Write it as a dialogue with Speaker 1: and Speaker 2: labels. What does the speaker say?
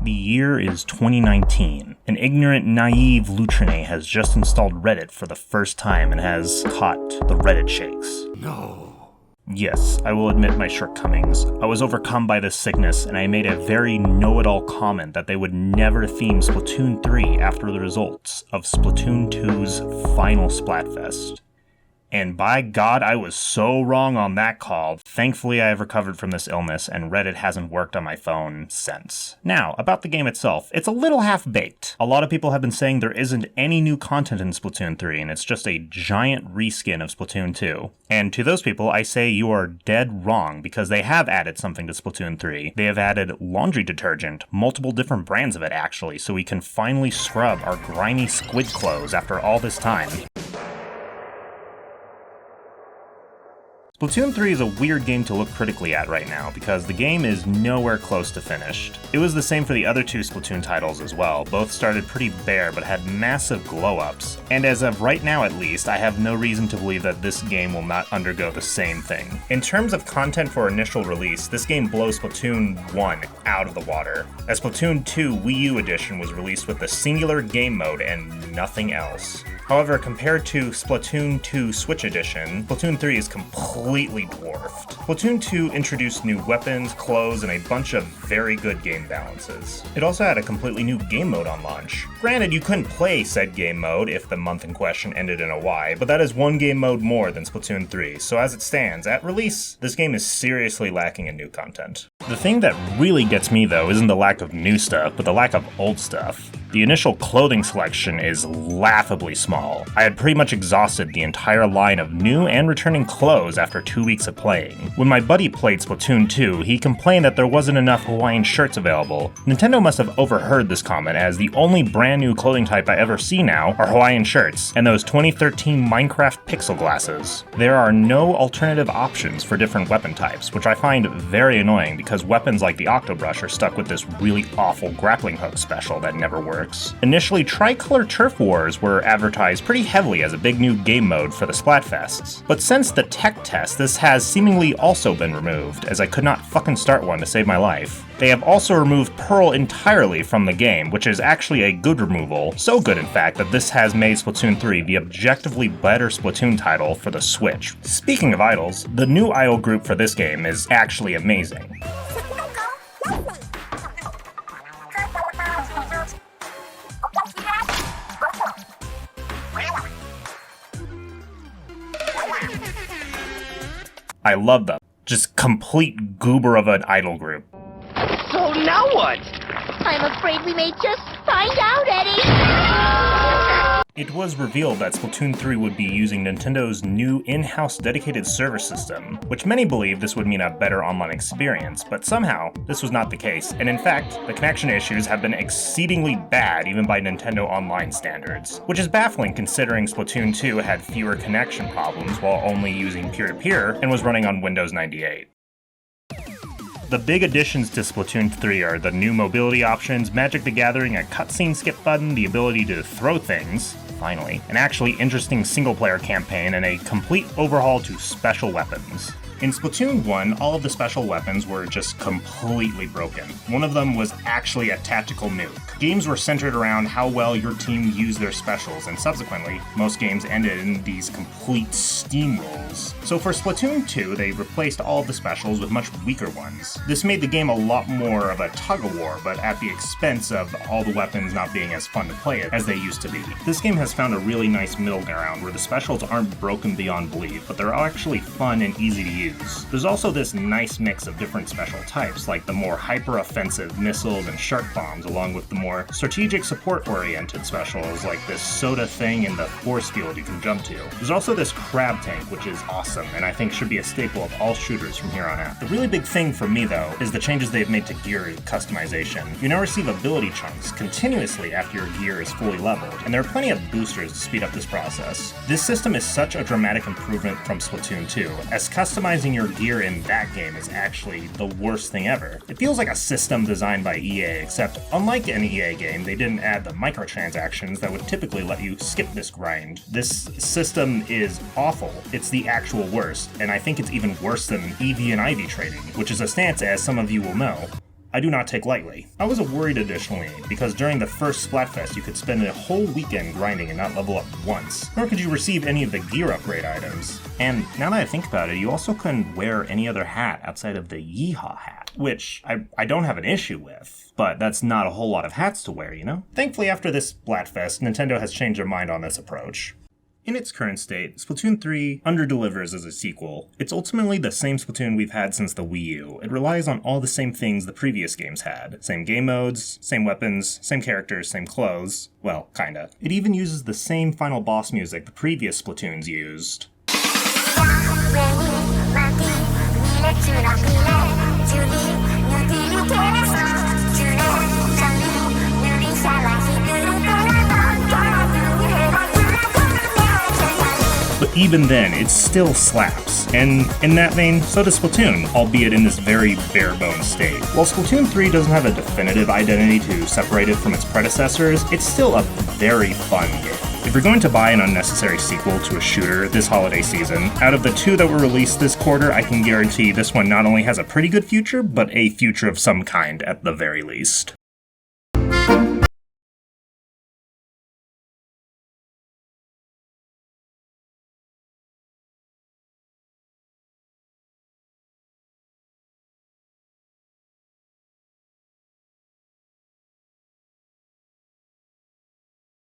Speaker 1: The year is 2019. An ignorant, naive Lutrine has just installed Reddit for the first time and has caught the Reddit shakes.
Speaker 2: No.
Speaker 1: Yes, I will admit my shortcomings. I was overcome by this sickness, and I made a very know-it-all comment that they would never theme Splatoon 3 after the results of Splatoon 2's final Splatfest. And by God, I was so wrong on that call. Thankfully, I have recovered from this illness, and Reddit hasn't worked on my phone since. Now, about the game itself, it's a little half-baked. A lot of people have been saying there isn't any new content in Splatoon 3, and it's just a giant reskin of Splatoon 2. And to those people, I say you are dead wrong, because they have added something to Splatoon 3. They have added laundry detergent, multiple different brands of it actually, so we can finally scrub our grimy squid clothes after all this time. Splatoon 3 is a weird game to look critically at right now, because the game is nowhere close to finished. It was the same for the other two Splatoon titles as well. Both started pretty bare, but had massive glow-ups. And as of right now at least, I have no reason to believe that this game will not undergo the same thing. In terms of content for initial release, this game blows Splatoon 1 out of the water, as Splatoon 2 Wii U Edition was released with the singular game mode and nothing else. However, compared to Splatoon 2 Switch Edition, Splatoon 3 is completely dwarfed. Splatoon 2 introduced new weapons, clothes, and a bunch of very good game balances. It also had a completely new game mode on launch. Granted, you couldn't play said game mode if the month in question ended in a Y, but that is one game mode more than Splatoon 3, so as it stands, at release, this game is seriously lacking in new content. The thing that really gets me though isn't the lack of new stuff, but the lack of old stuff. The initial clothing selection is laughably small. I had pretty much exhausted the entire line of new and returning clothes after 2 weeks of playing. When my buddy played Splatoon 2, he complained that there wasn't enough Hawaiian shirts available. Nintendo must have overheard this comment, as the only brand new clothing type I ever see now are Hawaiian shirts, and those 2013 Minecraft pixel glasses. There are no alternative options for different weapon types, which I find very annoying because weapons like the Octobrush are stuck with this really awful grappling hook special that never works. Initially, Tricolor Turf Wars were advertised pretty heavily as a big new game mode for the Splatfests, but since the tech test, this has seemingly also been removed, as I could not fucking start one to save my life. They have also removed Pearl entirely from the game, which is actually a good removal, so good in fact that this has made Splatoon 3 the objectively better Splatoon title for the Switch. Speaking of idols, the new idol group for this game is actually amazing. I love them. Just complete goober of an idol group.
Speaker 3: So now what?
Speaker 4: I'm afraid we may just find out, Eddie!
Speaker 1: It was revealed that Splatoon 3 would be using Nintendo's new in-house dedicated server system, which many believe this would mean a better online experience, but somehow, this was not the case, and in fact, the connection issues have been exceedingly bad even by Nintendo Online standards, which is baffling considering Splatoon 2 had fewer connection problems while only using peer-to-peer and was running on Windows 98. The big additions to Splatoon 3 are the new mobility options, Magic the Gathering, a cutscene skip button, the ability to throw things, finally, an actually interesting single-player campaign, and a complete overhaul to special weapons. In Splatoon 1, all of the special weapons were just completely broken. One of them was actually a tactical nuke. Games were centered around how well your team used their specials, and subsequently, most games ended in these complete steamrolls. So for Splatoon 2, they replaced all of the specials with much weaker ones. This made the game a lot more of a tug-of-war, but at the expense of all the weapons not being as fun to play as they used to be. This game has found a really nice middle ground where the specials aren't broken beyond belief, but they're actually fun and easy to use. There's also this nice mix of different special types, like the more hyper-offensive missiles and shark bombs, along with the more strategic support-oriented specials, like this soda thing and the force field you can jump to. There's also this crab tank, which is awesome, and I think should be a staple of all shooters from here on out. The really big thing for me, though, is the changes they've made to gear customization. You now receive ability chunks continuously after your gear is fully leveled, and there are plenty of boosters to speed up this process. This system is such a dramatic improvement from Splatoon 2, as customizing your gear in that game is actually the worst thing ever. It feels like a system designed by EA, except unlike an EA game, they didn't add the microtransactions that would typically let you skip this grind. This system is awful. It's the actual worst, and I think it's even worse than EV and IV trading, which is a stance, as some of you will know. I do not take lightly. I was worried additionally, because during the first Splatfest you could spend a whole weekend grinding and not level up once, nor could you receive any of the gear upgrade items. And now that I think about it, you also couldn't wear any other hat outside of the Yeehaw hat, which I don't have an issue with, but that's not a whole lot of hats to wear, you know? Thankfully after this Splatfest, Nintendo has changed their mind on this approach. In its current state, Splatoon 3 underdelivers as a sequel. It's ultimately the same Splatoon we've had since the Wii U. It relies on all the same things the previous games had. Same game modes, same weapons, same characters, same clothes. Well, kinda. It even uses the same final boss music the previous Splatoons used. But even then, it still slaps. And in that vein, so does Splatoon, albeit in this very bare-bones state. While Splatoon 3 doesn't have a definitive identity to separate it from its predecessors, it's still a very fun game. If you're going to buy an unnecessary sequel to a shooter this holiday season, out of the two that were released this quarter, I can guarantee this one not only has a pretty good future, but a future of some kind at the very least.